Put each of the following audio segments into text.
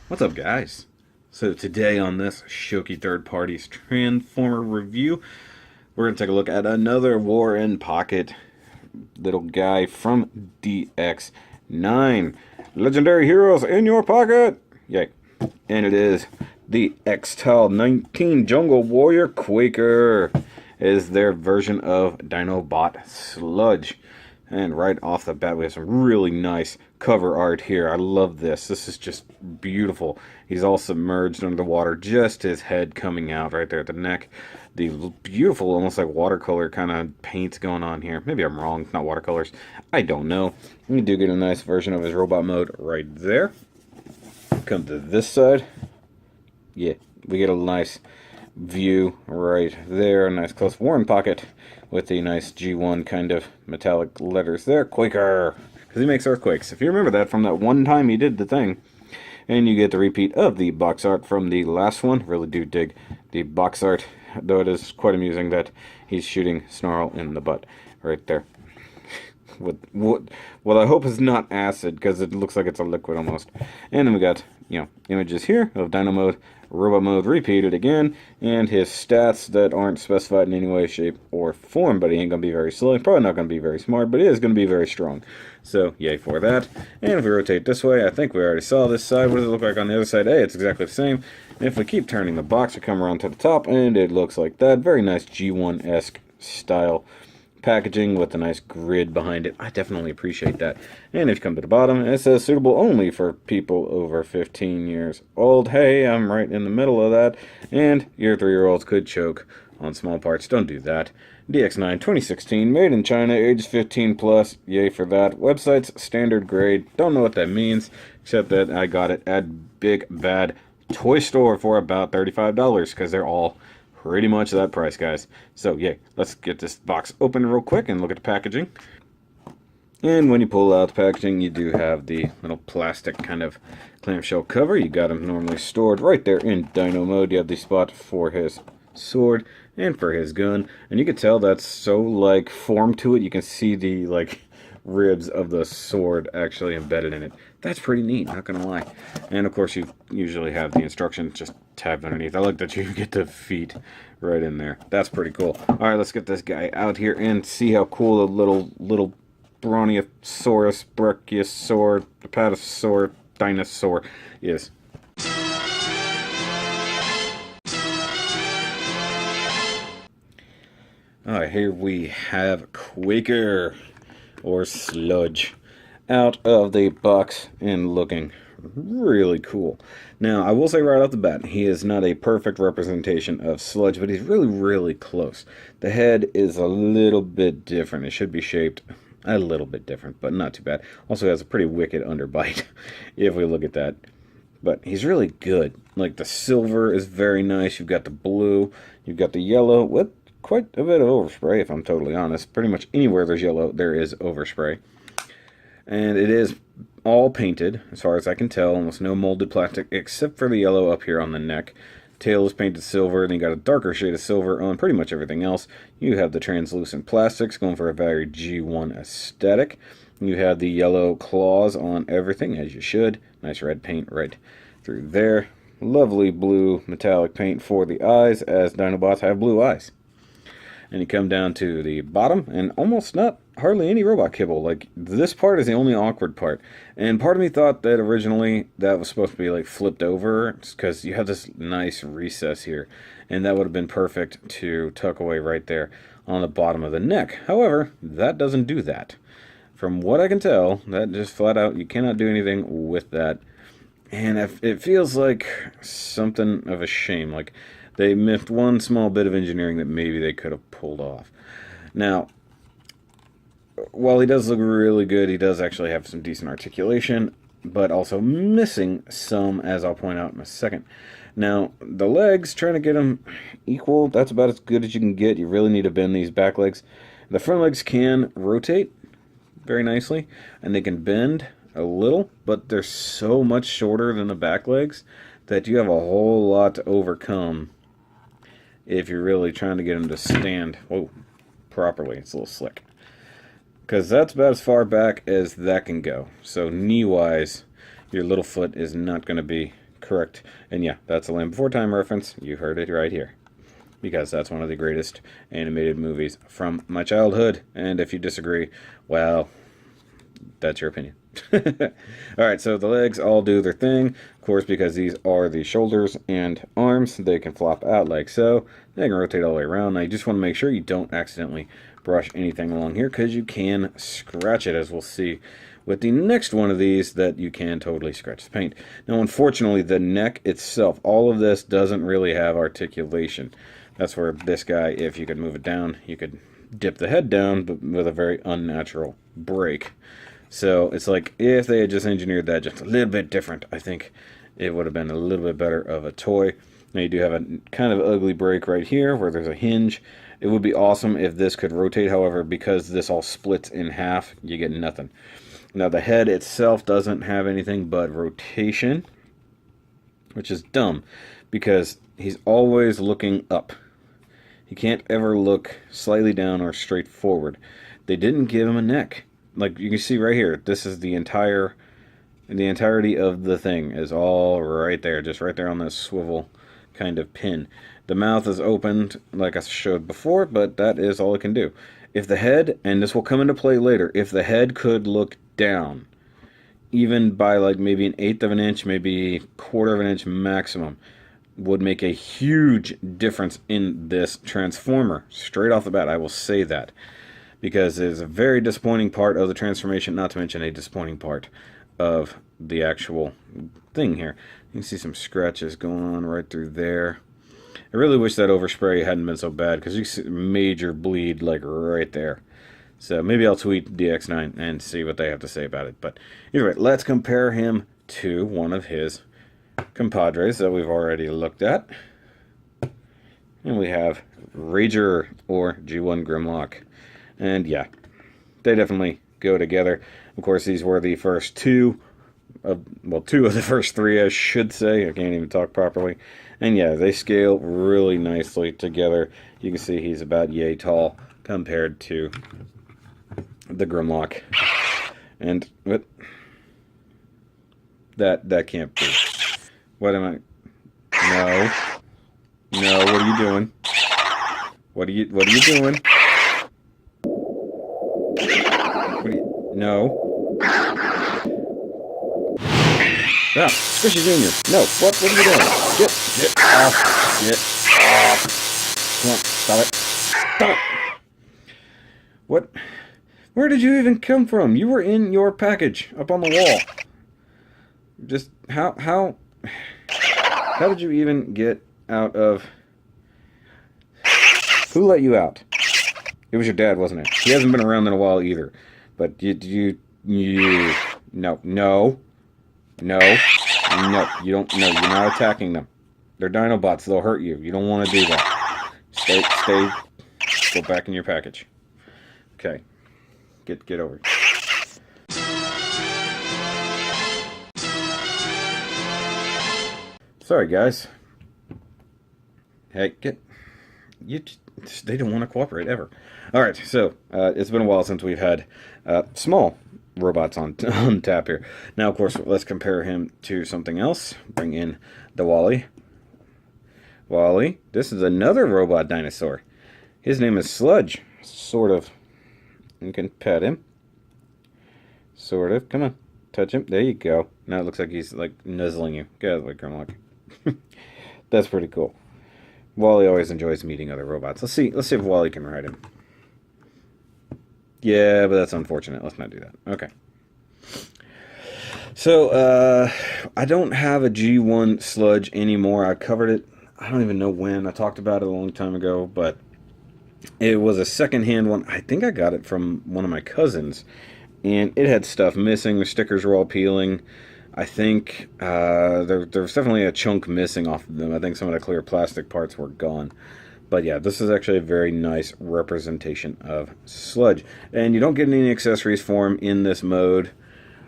What's up, guys? So today on this SHOKY Third Parties Transformer review, we're going to take a look at another War in Pocket little guy from DX9. Legendary Heroes in your pocket! Yay. And it is the X-Tal 19 Jungle Warrior Quaker. It is their version of Dinobot Sludge. And right off the bat, we have some really nice cover art here. I love this. This is just beautiful. He's all submerged under the water, just his head coming out right there at the neck. The beautiful, almost like watercolor kind of paints going on here. Maybe I'm wrong. It's not watercolors. I don't know. We do get a nice version of his robot mode right there. Come to this side. Yeah, we get a nice view right there. A nice close War in Pocket with the nice G1 kind of metallic letters there. Quaker, because he makes earthquakes. If you remember that from that one time he did the thing. And you get the repeat of the box art from the last one. Really do dig the box art, though it is quite amusing that he's shooting Snarl in the butt right there. What I hope is not acid, because it looks like it's a liquid almost. And then we got, images here of Dino Mode, Robot Mode repeated again, and his stats that aren't specified in any way, shape, or form. But he ain't going to be very slow, probably not going to be very smart, but he is going to be very strong. So, yay for that. And if we rotate this way, I think we already saw this side. What does it look like on the other side? Hey, it's exactly the same. And if we keep turning the box, we come around to the top, and it looks like that. Very nice G1-esque style packaging with a nice grid behind it. I definitely appreciate that. And if you come to the bottom, it says suitable only for people over 15 years old. Hey, I'm right in the middle of that. And your 3-year-olds could choke on small parts. Don't do that. DX9 2016, made in China, age 15 plus. Yay for that. Website's standard grade. Don't know what that means, except that I got it at Big Bad Toy Store for about $35, because they're all pretty much that price, guys. So, yeah, let's get this box open real quick and look at the packaging. And when you pull out the packaging, you do have the little plastic kind of clamshell cover. You got them normally stored right there in Dino Mode. You have the spot for his sword and for his gun. And you can tell that's so, like, formed to it. You can see the, like, ribs of the sword actually embedded in it. That's pretty neat, not gonna lie. And of course you usually have the instructions just tabbed underneath. I like that you get the feet right in there. That's pretty cool. Alright, let's get this guy out here and see how cool the little Brontosaurus, Brachiosaur, Apatosaur, dinosaur is. Alright, here we have Quaker, or Sludge, out of the box and looking really cool. Now, I will say right off the bat, he is not a perfect representation of Sludge, but he's really close. The head is a little bit different. It should be shaped a little bit different, but not too bad. Also has a pretty wicked underbite, if we look at that. But he's really good. Like, the silver is very nice. You've got the blue. You've got the yellow with quite a bit of overspray, if I'm totally honest. Pretty much anywhere there's yellow, there is overspray. And it is all painted, as far as I can tell. Almost no molded plastic, except for the yellow up here on the neck. Tail is painted silver, then you got a darker shade of silver on pretty much everything else. You have the translucent plastics, going for a very G1 aesthetic. You have the yellow claws on everything, as you should. Nice red paint right through there. Lovely blue metallic paint for the eyes, as Dinobots have blue eyes. And you come down to the bottom, and almost not hardly any robot kibble. Like, this part is the only awkward part. And part of me thought that originally that was supposed to be, like, flipped over, because you have this nice recess here. And that would have been perfect to tuck away right there on the bottom of the neck. However, that doesn't do that. From what I can tell, that just flat out, you cannot do anything with that. And it feels like something of a shame. Like, they missed one small bit of engineering that maybe they could have pulled off. Now, while he does look really good, he does actually have some decent articulation, but also missing some, as I'll point out in a second. Now, the legs, trying to get them equal, that's about as good as you can get. You really need to bend these back legs. The front legs can rotate very nicely, and they can bend a little, but they're so much shorter than the back legs that you have a whole lot to overcome if you're really trying to get them to stand properly. It's a little slick, because that's about as far back as that can go. So knee-wise, your little foot is not going to be correct. And yeah, that's a Land Before Time reference. You heard it right here. Because that's one of the greatest animated movies from my childhood. And if you disagree, well, that's your opinion. Alright, so the legs all do their thing. Of course, because these are the shoulders and arms, they can flop out like so. They can rotate all the way around. Now, you just want to make sure you don't accidentally brush anything along here, because you can scratch it, as we'll see with the next one of these, that you can totally scratch the paint. Now, unfortunately, the neck itself, all of this doesn't really have articulation. That's where this guy, if you could move it down, you could dip the head down, but with a very unnatural break. So it's like, if they had just engineered that just a little bit different, I think it would have been a little bit better of a toy. Now you do have a kind of ugly break right here where there's a hinge. It would be awesome if this could rotate, however, because this all splits in half, you get nothing. Now the head itself doesn't have anything but rotation, which is dumb, because he's always looking up. He can't ever look slightly down or straight forward. They didn't give him a neck. Like you can see right here, this is the entirety of the thing is all right there, just right there on this swivel kind of pin. The mouth is opened like I showed before, but that is all it can do. If the head, and this will come into play later, if the head could look down, even by like maybe 1/8 of an inch, maybe 1/4 of an inch maximum, would make a huge difference in this transformer. Straight off the bat, I will say that. Because it is a very disappointing part of the transformation, not to mention a disappointing part of the actual thing here. You can see some scratches going on right through there. I really wish that overspray hadn't been so bad, because you see major bleed like right there. So maybe I'll tweet DX9 and see what they have to say about it. But anyway, let's compare him to one of his compadres that we've already looked at. And we have Rager, or G1 Grimlock. And yeah, they definitely go together. Of course, these were the first two of the first three, I should say. I can't even talk properly. And yeah, they scale really nicely together. You can see he's about yay tall compared to the Grimlock. And what? That can't be. What am I? No, what are you doing? What are you doing? No. Ah, Squishy Jr. No, what are you doing? Get off. Get off. Come on, stop it. Stop it. What? Where did you even come from? You were in your package up on the wall. Just, how did you even get out of... Who let you out? It was your dad, wasn't it? He hasn't been around in a while either. But no, you don't, no, you're not attacking them. They're dinobots, they'll hurt you. You don't want to do that. Stay, go back in your package. Okay, get over it. Sorry, guys. Hey, they don't want to cooperate ever. Alright, so it's been a while since we've had small robots on tap here. Now, of course, let's compare him to something else. Bring in the Wally. Wally, this is another robot dinosaur. His name is Sludge. Sort of. You can pet him. Sort of. Come on. Touch him. There you go. Now it looks like he's like nuzzling you. Get out of the way, Grimlock. That's pretty cool. Wally always enjoys meeting other robots. Let's see if Wally can ride him. Yeah, but that's unfortunate. Let's not do that. Okay. So, I don't have a G1 Sludge anymore. I covered it, I don't even know when. I talked about it a long time ago, but it was a secondhand one. I think I got it from one of my cousins, and it had stuff missing. The stickers were all peeling. I think there was definitely a chunk missing off of them. I think some of the clear plastic parts were gone. But yeah, this is actually a very nice representation of Sludge. And you don't get any accessories for him in this mode.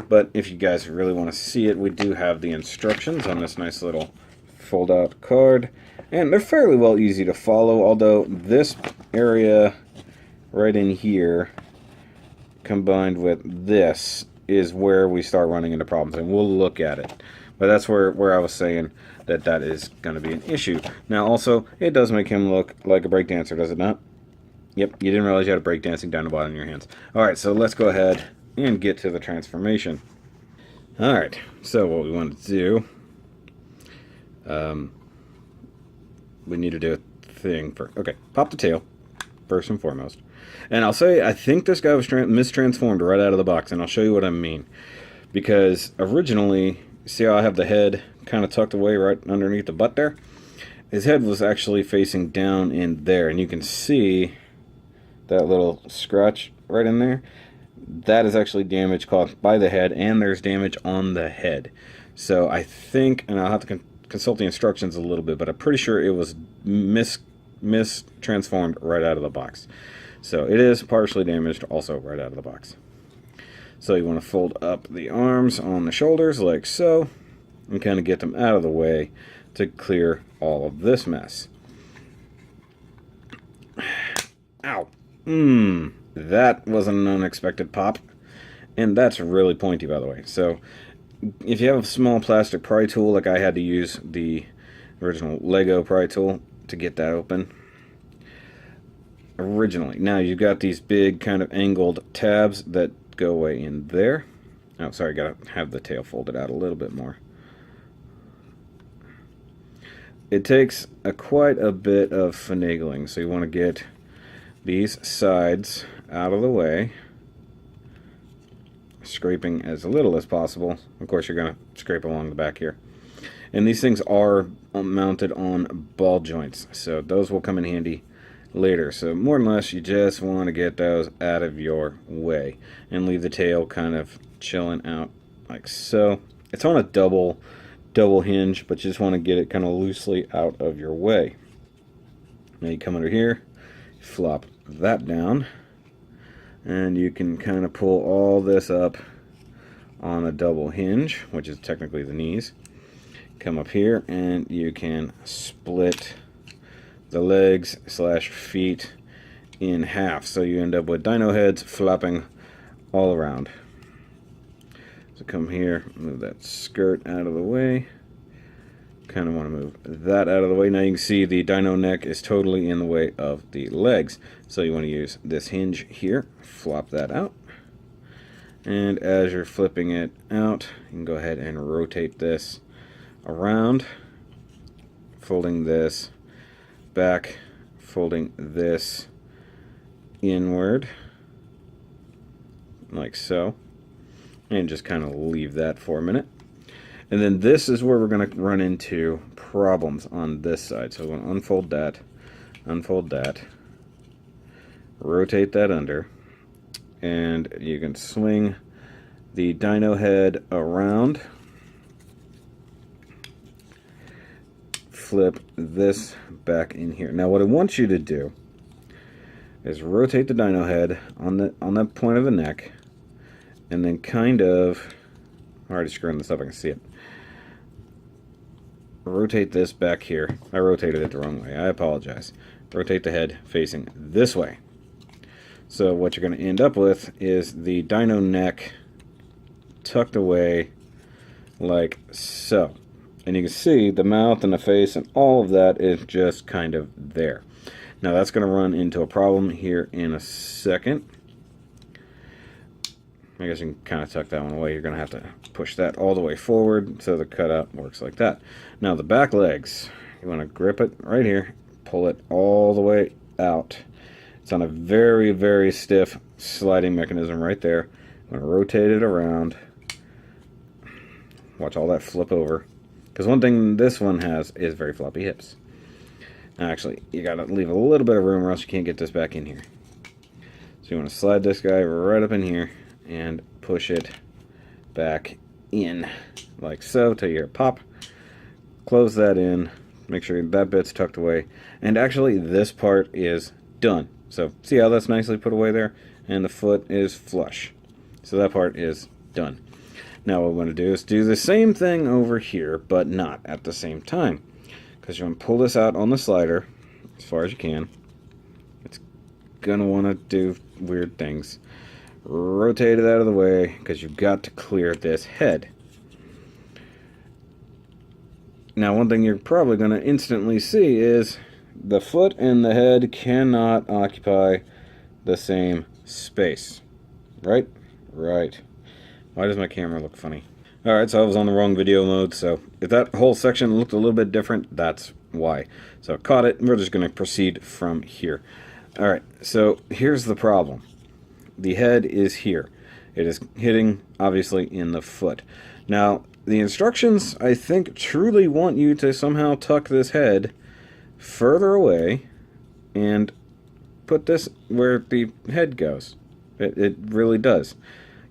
But if you guys really want to see it, we do have the instructions on this nice little fold-out card. And they're fairly well easy to follow, although this area right in here, combined with this, is where we start running into problems. And we'll look at it. But that's where I was saying that is going to be an issue. Now, also, it does make him look like a breakdancer, does it not? Yep, you didn't realize you had a breakdancing dinobot in your hands. Alright, so let's go ahead and get to the transformation. Alright, so what we want to do, we need to do a thing for, okay, pop the tail, first and foremost. And I'll say, I think this guy was mistransformed right out of the box, and I'll show you what I mean. Because originally, see how I have the head kind of tucked away right underneath the butt there? His head was actually facing down in there, and you can see that little scratch right in there. That is actually damage caused by the head, and there's damage on the head. So I think, and I'll have to consult the instructions a little bit, but I'm pretty sure it was mistransformed right out of the box. So it is partially damaged also right out of the box. So you want to fold up the arms on the shoulders like so, and kind of get them out of the way to clear all of this mess. Ow. That was an unexpected pop. And that's really pointy, by the way. So if you have a small plastic pry tool, like I had to use the original Lego pry tool to get that open originally. Now you've got these big kind of angled tabs that go away in there. Oh, sorry, gotta have the tail folded out a little bit more. It takes quite a bit of finagling, so you want to get these sides out of the way, scraping as little as possible. Of course, you're going to scrape along the back here. And these things are mounted on ball joints, so those will come in handy later. So more or less, you just want to get those out of your way and leave the tail kind of chilling out like so. It's on a double hinge, but you just want to get it kind of loosely out of your way. Now you come under here, flop that down, and you can kind of pull all this up on a double hinge, which is technically the knees. Come up here and you can split the legs / feet in half, so you end up with dino heads flopping all around. So come here, move that skirt out of the way. Kind of want to move that out of the way. Now you can see the dino neck is totally in the way of the legs. So you want to use this hinge here, flop that out. And as you're flipping it out, you can go ahead and rotate this around, folding this back, folding this inward, like so. And just kind of leave that for a minute. And then this is where we're going to run into problems on this side. So we're going to unfold that, rotate that under, and you can swing the dino head around, flip this back in here. Now what I want you to do is rotate the dino head on that point of the neck, and then kind of, I'm already screwing this up, I can see it. Rotate this back here. I rotated it the wrong way. I apologize. Rotate the head facing this way. So what you're going to end up with is the dino neck tucked away like so. And you can see the mouth and the face and all of that is just kind of there. Now that's going to run into a problem here in a second. I guess you can kind of tuck that one away. You're going to have to push that all the way forward so the cutout works like that. Now the back legs, you want to grip it right here, pull it all the way out. It's on a very, very stiff sliding mechanism right there. I'm going to rotate it around. Watch all that flip over. Because one thing this one has is very floppy hips. Now actually, you got to leave a little bit of room or else you can't get this back in here. So you want to slide this guy right up in here and push it back in like so till you hear it pop. Close that in, make sure that bit's tucked away, and actually this part is done. So see how that's nicely put away there, and the foot is flush, so that part is done. Now what we want to do is do the same thing over here, but not at the same time, because you want to pull this out on the slider as far as you can. It's gonna want to do weird things. Rotate it out of the way because you've got to clear this head. Now, one thing you're probably going to instantly see is the foot and the head cannot occupy the same space. Right? Right. Why does my camera look funny? Alright, so I was on the wrong video mode, so if that whole section looked a little bit different, that's why. So caught it, we're just going to proceed from here. Alright, so here's the problem. The head is here. It is hitting, obviously, in the foot. Now, the instructions, I think, truly want you to somehow tuck this head further away and put this where the head goes. It really does.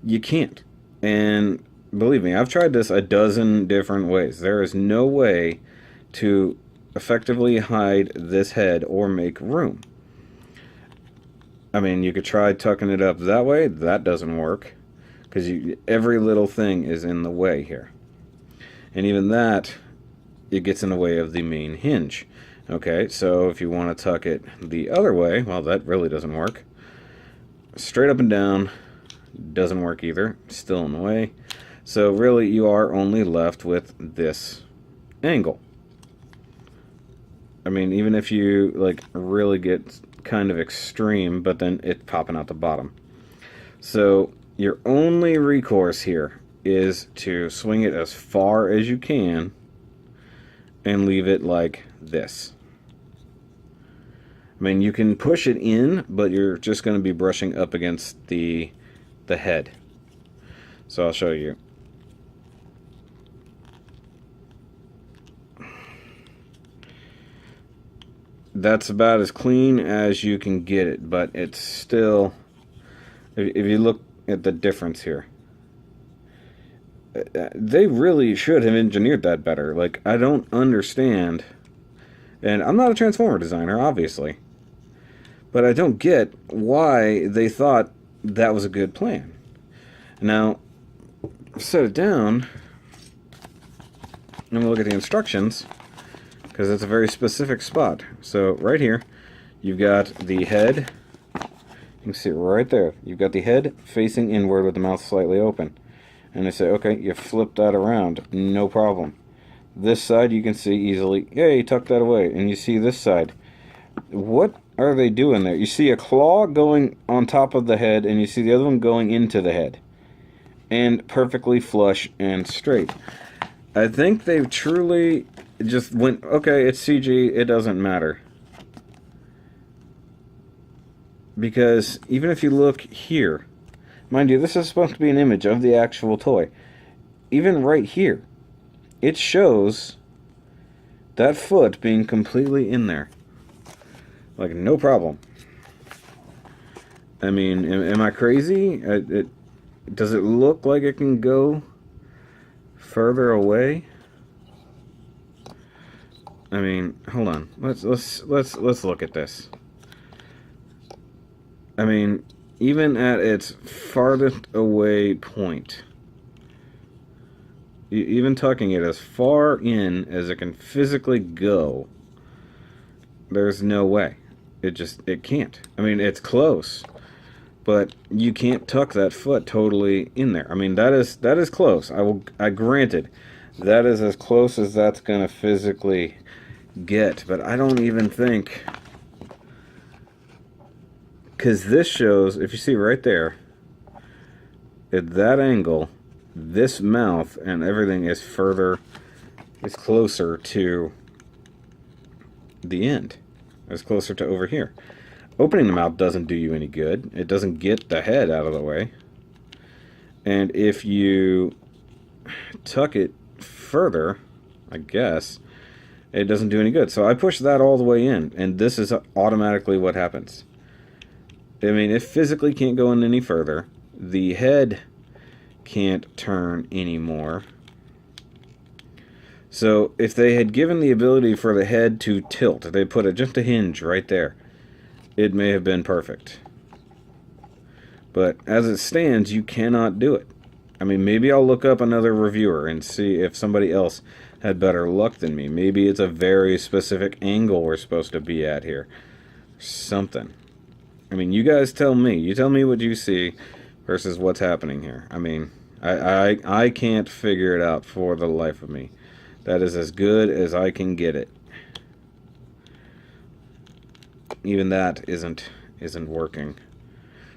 You can't. And believe me, I've tried this a dozen different ways. There is no way to effectively hide this head or make room. I mean, you could try tucking it up that way. That doesn't work, because every little thing is in the way here. And even that, it gets in the way of the main hinge. Okay, so if you want to tuck it the other way, well, that really doesn't work. Straight up and down doesn't work either. Still in the way. So really, you are only left with this angle. I mean, even if you like really get kind of extreme, but then it's popping out the bottom. So your only recourse here is to swing it as far as you can and leave it like this. I mean, you can push it in, but you're just going to be brushing up against the head. So I'll show you. That's about as clean as you can get it, but it's still, if you look at the difference here, they really should have engineered that better. Like, I don't understand, and I'm not a Transformer designer, obviously, but I don't get why they thought that was a good plan. Now, set it down, and we'll look at the instructions, because it's a very specific spot. So right here, you've got the head. You can see it right there. You've got the head facing inward with the mouth slightly open. And they say, okay, you flip that around, no problem. This side you can see easily, yeah, you tuck that away. And you see this side. What are they doing there? You see a claw going on top of the head, and you see the other one going into the head. And perfectly flush and straight. I think they've truly just went, okay, it's CG, it doesn't matter. Because even if you look here, mind you, this is supposed to be an image of the actual toy. Even right here, it shows that foot being completely in there. Like, no problem. I mean, am I crazy? Does it look like it can go further away? I mean, hold on. Let's look at this. I mean, even at its farthest away point, even tucking it as far in as it can physically go, there's no way. It can't. I mean, it's close, but you can't tuck that foot totally in there. I mean, that is close. I granted, that is as close as that's gonna physically get, but I don't even think, because this shows, if you see right there, at that angle, this mouth and everything is closer to the end. It's closer to over here. Opening the mouth doesn't do you any good. It doesn't get the head out of the way. And if you tuck it further, I guess, it doesn't do any good. So I push that all the way in, and this is automatically what happens. I mean, it physically can't go in any further. The head can't turn anymore. So if they had given the ability for the head to tilt, they put just a hinge right there, it may have been perfect. But as it stands, you cannot do it. I mean, maybe I'll look up another reviewer and see if somebody else had better luck than me. Maybe it's a very specific angle we're supposed to be at here. Something. I mean, you guys tell me. You tell me what you see versus what's happening here. I mean, I can't figure it out for the life of me. That is as good as I can get it. Even that isn't working.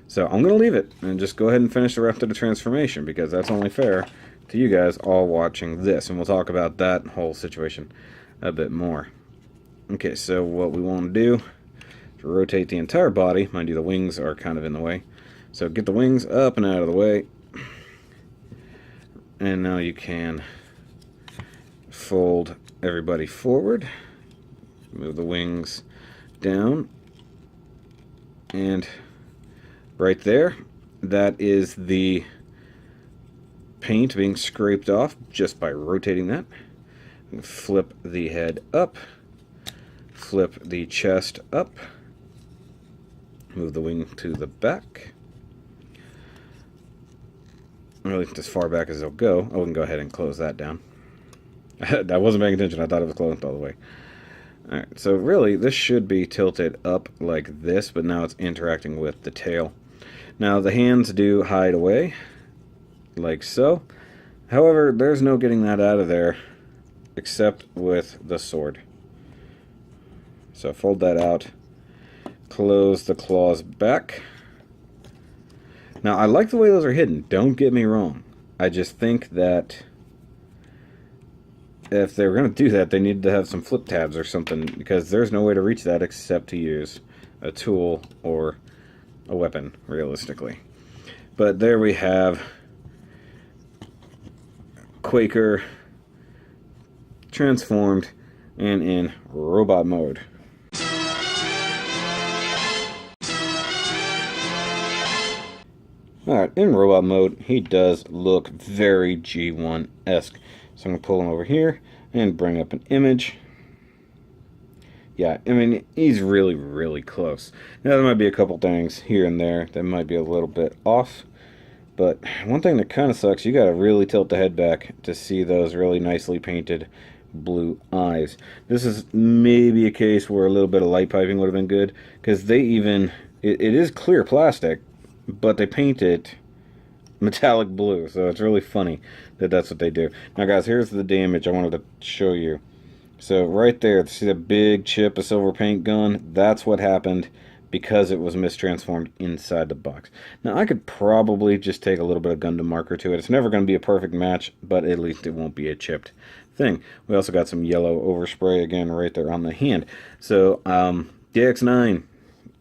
So I'm going to leave it and just go ahead and finish the rest of the transformation, because that's only fair to you guys all watching this. And we'll talk about that whole situation a bit more. Okay, so what we want to do is rotate the entire body. Mind you, the wings are kind of in the way. So get the wings up and out of the way. And now you can fold everybody forward. Move the wings down. And right there, that is the paint being scraped off just by rotating that. Flip the head up. Flip the chest up. Move the wing to the back. Really as far back as it'll go. Oh, we can go ahead and close that down. I wasn't paying attention. I thought it was closed all the way. Alright, so really this should be tilted up like this, but now it's interacting with the tail. Now the hands do hide away, like so. However, there's no getting that out of there except with the sword. So fold that out, close the claws back. Now I like the way those are hidden, don't get me wrong. I just think that if they were going to do that, they needed to have some flip tabs or something, because there's no way to reach that except to use a tool or a weapon, realistically. But there we have Quaker transformed and in robot mode. Alright, in robot mode, he does look very G1-esque. So I'm going to pull him over here and bring up an image. Yeah, I mean, he's really, really close. Now, there might be a couple things here and there that might be a little bit off. But one thing that kind of sucks, you got to really tilt the head back to see those really nicely painted blue eyes. This is maybe a case where a little bit of light piping would have been good, because they even, it is clear plastic, but they paint it metallic blue, so it's really funny that that's what they do. Now guys, here's the damage I wanted to show you. So right there, see that big chip of silver paint gone? That's what happened because it was mistransformed inside the box. Now I could probably just take a little bit of Gundam marker to it. It's never going to be a perfect match, but at least it won't be a chipped thing. We also got some yellow overspray again right there on the hand. So DX9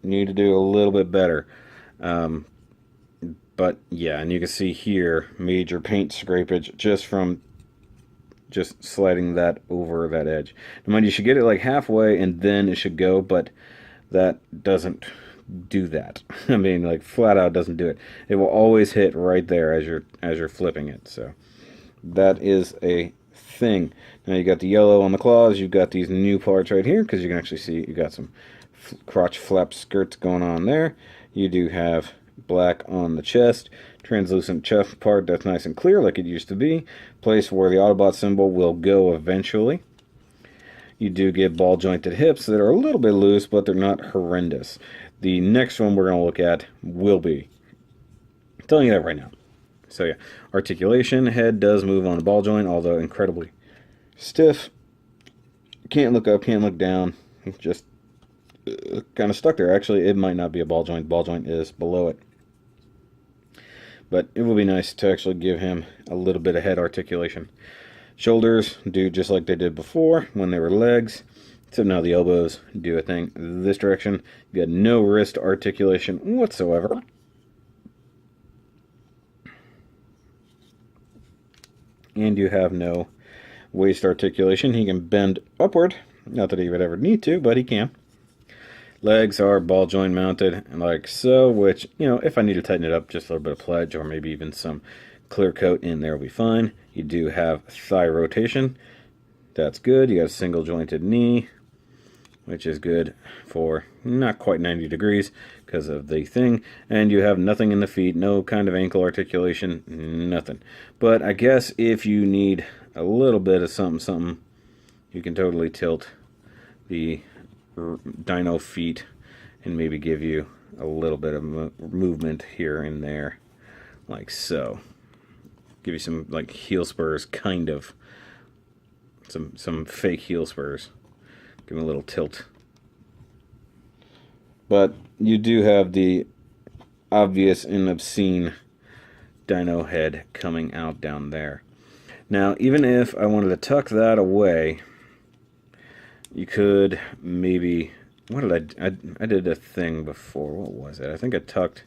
need to do a little bit better. But yeah, and you can see here major paint scrapage just from just sliding that over that edge. Now mind you, should get it like halfway and then it should go, but that doesn't do that. I mean, like flat out doesn't do it. It will always hit right there as you're flipping it. So that is a thing. Now you got the yellow on the claws. You've got these new parts right here because you can actually see you got some crotch flap skirts going on there. You do have black on the chest, translucent chest part that's nice and clear like it used to be, place where the Autobot symbol will go eventually. You do get ball jointed hips that are a little bit loose, but they're not horrendous. The next one we're going to look at will be, I'm telling you that right now. So yeah, articulation, head does move on the ball joint, although incredibly stiff. Can't look up, can't look down, just kind of stuck there. Actually, it might not be a ball joint. Ball joint is below it. But it would be nice to actually give him a little bit of head articulation. Shoulders do just like they did before when they were legs. So now the elbows do a thing this direction. You got no wrist articulation whatsoever. And you have no waist articulation. He can bend upward. Not that he would ever need to, but he can. Legs are ball joint mounted like so, which, you know, if I need to tighten it up, just a little bit of pledge or maybe even some clear coat in there will be fine. You do have thigh rotation. That's good. You got a single jointed knee, which is good for not quite 90 degrees because of the thing. And you have nothing in the feet, no kind of ankle articulation, nothing. But I guess if you need a little bit of something, you can totally tilt the dino feet and maybe give you a little bit of movement here and there, like so. Give you some like heel spurs, kind of. some fake heel spurs. Give him a little tilt. But you do have the obvious and obscene dino head coming out down there. Now, even if I wanted to tuck that away, you could maybe... What did I did a thing before. What was it? I think I tucked...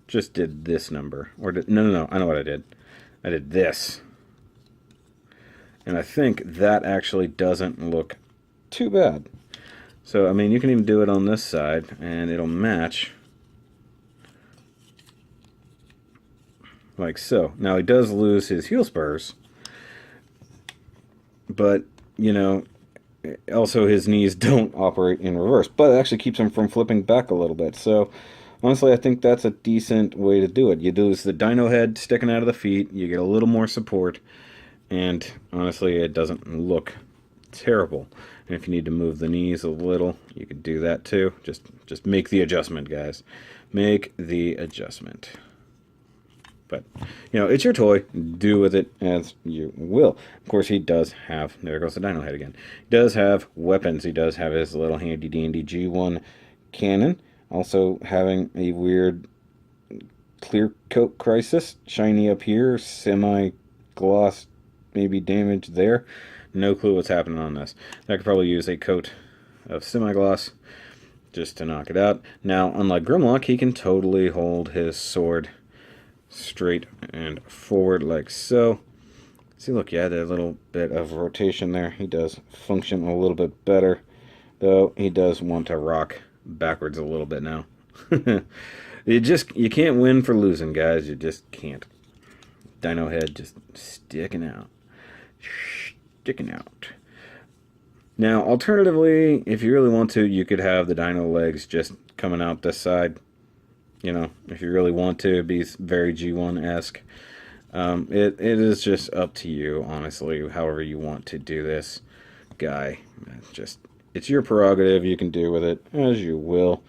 Just did this number. Or did... No. I know what I did. I did this. And I think that actually doesn't look too bad. So, I mean, you can even do it on this side, and it'll match. Like so. Now, he does lose his heel spurs. But, you know, also his knees don't operate in reverse. But it actually keeps him from flipping back a little bit. So, honestly, I think that's a decent way to do it. You lose the dino head sticking out of the feet. You get a little more support. And, honestly, it doesn't look terrible. And if you need to move the knees a little, you could do that too. Just make the adjustment, guys. Make the adjustment. But, you know, it's your toy. Do with it as you will. Of course, he does have... There goes the dino head again. He does have weapons. He does have his little handy-dandy G1 cannon. Also having a weird clear coat crisis. Shiny up here. Semi-gloss, maybe damage there. No clue what's happening on this. I could probably use a coat of semi-gloss just to knock it out. Now, unlike Grimlock, he can totally hold his sword straight and forward like so. See, look, yeah, that little bit of rotation there. He does function a little bit better, though he does want to rock backwards a little bit now. You can't win for losing, guys. You just can't. Dino head just sticking out. Sticking out. Now, alternatively, if you really want to, you could have the dino legs just coming out this side. You know, if you really want to, be very G1-esque. It is just up to you, honestly, however you want to do this, guy. It's your prerogative. You can do with it as you will.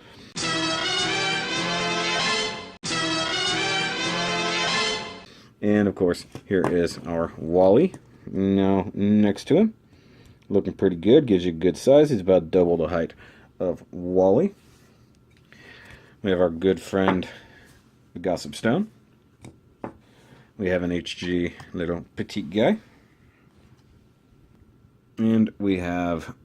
And, of course, here is our Wally. Now, next to him. Looking pretty good. Gives you a good size. He's about double the height of Wally. We have our good friend, the Gossip Stone. We have an HG little petite guy. And we have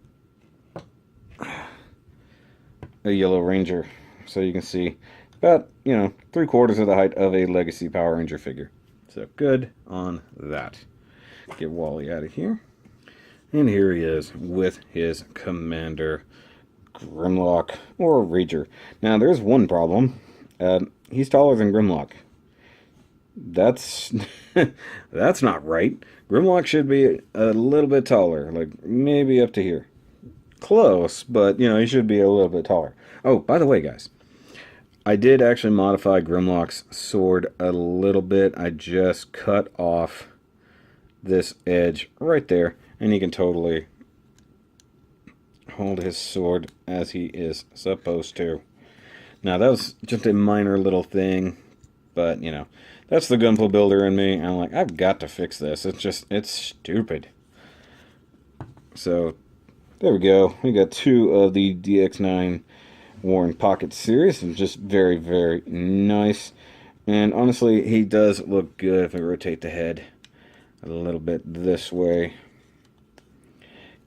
a Yellow Ranger. So you can see about, 3/4 of the height of a Legacy Power Ranger figure. So good on that. Get Wally out of here. And here he is with his Commander Grimlock, or Rager. Now, there's one problem. He's taller than Grimlock. That's that's not right. Grimlock should be a little bit taller, like maybe up to here. Close, but, he should be a little bit taller. Oh, by the way, guys, I did actually modify Grimlock's sword a little bit. I just cut off this edge right there, and he can totally hold his sword as he is supposed to. Now, that was just a minor little thing, but, that's the Gunpla builder in me. And I'm like, I've got to fix this. It's stupid. So, there we go. We got 2 of the DX9 Warren Pocket series, and just very, very nice. And honestly, he does look good if I rotate the head a little bit this way.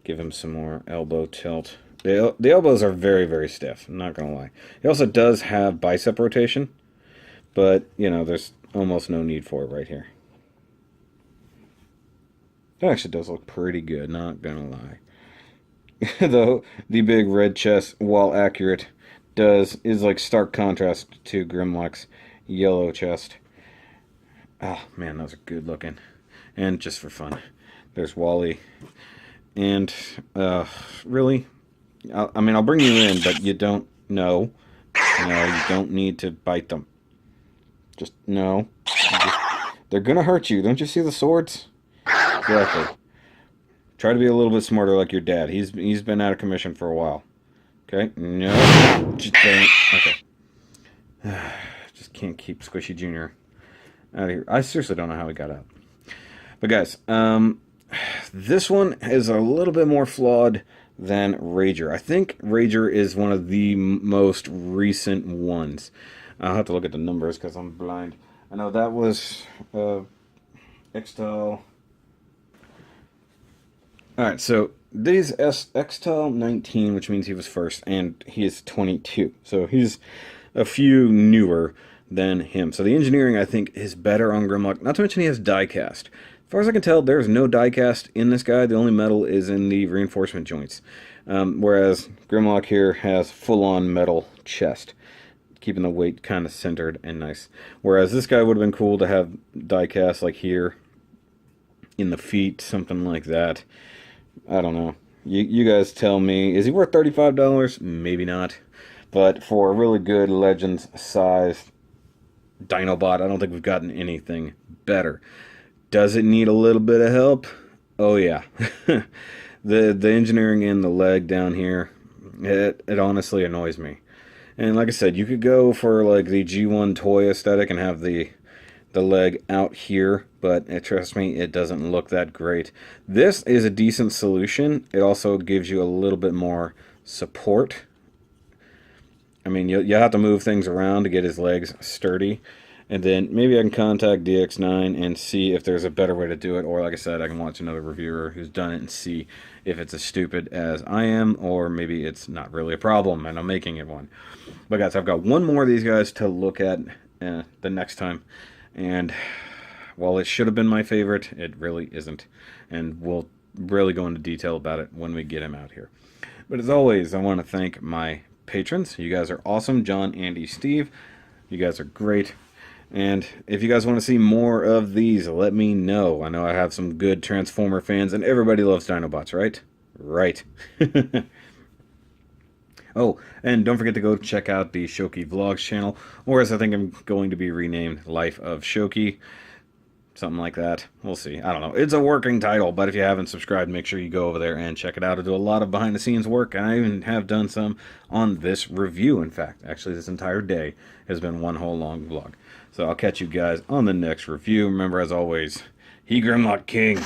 Give him some more elbow tilt. The elbows are very, very stiff. I'm not going to lie. He also does have bicep rotation, but, there's almost no need for it right here. That actually does look pretty good, not going to lie. Though the big red chest, while accurate, is like stark contrast to Grimlock's yellow chest. Oh, man, those are good looking. And just for fun, there's Wally. And, really? I'll bring you in, but you don't know. No, you don't need to bite them. Just, no. They're gonna hurt you. Don't you see the swords? Exactly. Try to be a little bit smarter like your dad. He's been out of commission for a while. Okay? No. Okay. Just can't keep Squishy Jr. out of here. I seriously don't know how he got out. But guys, this one is a little bit more flawed than Rager. I think Rager is one of the most recent ones. I'll have to look at the numbers because I'm blind. I know that was Xtal. Alright, so these Xtal 19, which means he was first, and he is 22. So he's a few newer than him. So the engineering, I think, is better on Grimlock. Not to mention he has diecast. As far as I can tell, there's no diecast in this guy. The only metal is in the reinforcement joints. Whereas Grimlock here has full-on metal chest, keeping the weight kind of centered and nice. Whereas this guy would have been cool to have diecast like here, in the feet, something like that. I don't know. You guys tell me. Is he worth $35? Maybe not. But for a really good Legends size Dinobot, I don't think we've gotten anything better. Does it need a little bit of help? Oh yeah. the engineering in the leg down here, it honestly annoys me. And like I said, you could go for like the G1 toy aesthetic and have the leg out here, but trust me, it doesn't look that great. This is a decent solution. It also gives you a little bit more support. I mean, you have to move things around to get his legs sturdy. And then maybe I can contact DX9 and see if there's a better way to do it. Or like I said, I can watch another reviewer who's done it and see if it's as stupid as I am, or maybe it's not really a problem and I'm making it one. But guys, I've got one more of these guys to look at the next time. And while it should have been my favorite, it really isn't. And we'll really go into detail about it when we get him out here. But as always, I want to thank my patrons. You guys are awesome. John, Andy, Steve. You guys are great. And if you guys want to see more of these, let me know. I know I have some good Transformer fans, and everybody loves Dinobots, right? Right. Oh, and don't forget to go check out the SHOKY Vlogs channel, or as I think I'm going to be renamed, Life of SHOKY. Something like that. We'll see. I don't know. It's a working title, but if you haven't subscribed, make sure you go over there and check it out. I do a lot of behind-the-scenes work, and I even have done some on this review, in fact. Actually, this entire day has been one whole long vlog. So I'll catch you guys on the next review. Remember, as always, he Grimlock King.